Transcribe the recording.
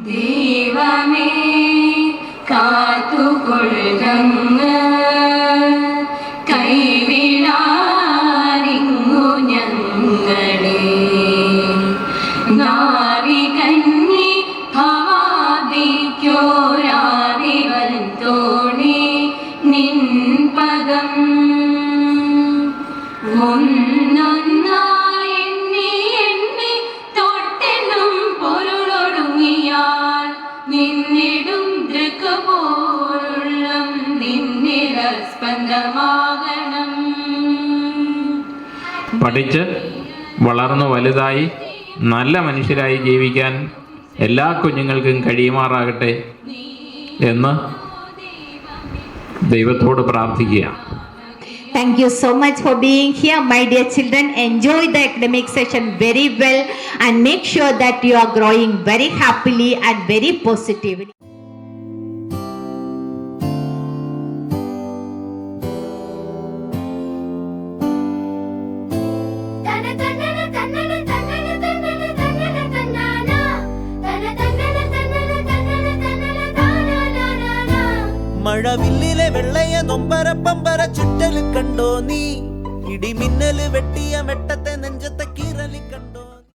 ദൈവമേ കാത്തുകൊള്ളുങ്ങ്, കൈവിടാനിങ്ങു ഞങ്ങളെ. നാവികന്നി ഭാവിക്കോരാതിവൻ തോണി നിൻ പദം ഒന്നൊന്നായി എണ്ണി എണ്ണി തൊട്ടെന്നും പൊരുളൊടുങ്ങിയാൽ നിന്നിടും ദൃക്കുപോലുള്ള നിന്നിടസ്പന്ദമാകണം. പഠിച്ച് വളർന്നു വലുതായി നല്ല മനുഷ്യരായി ജീവിക്കാൻ എല്ലാ കുഞ്ഞുങ്ങൾക്കും കഴിയുമാറാകട്ടെ എന്ന് ദൈവത്തോട് പ്രാർത്ഥിക്കുക. Thank you so much for being here, my dear children. Enjoy the academic session very well and make sure that you are growing very happily and very positively. മഴവില്ലിലെ വെള്ളയ നൊമ്പര പമ്പര ചുറ്റല് കണ്ടോ നീ, ഇടിമിന്നല് വെട്ടിയ മെട്ടത്തെ നെഞ്ചത്തെ കീറലി കണ്ടോ.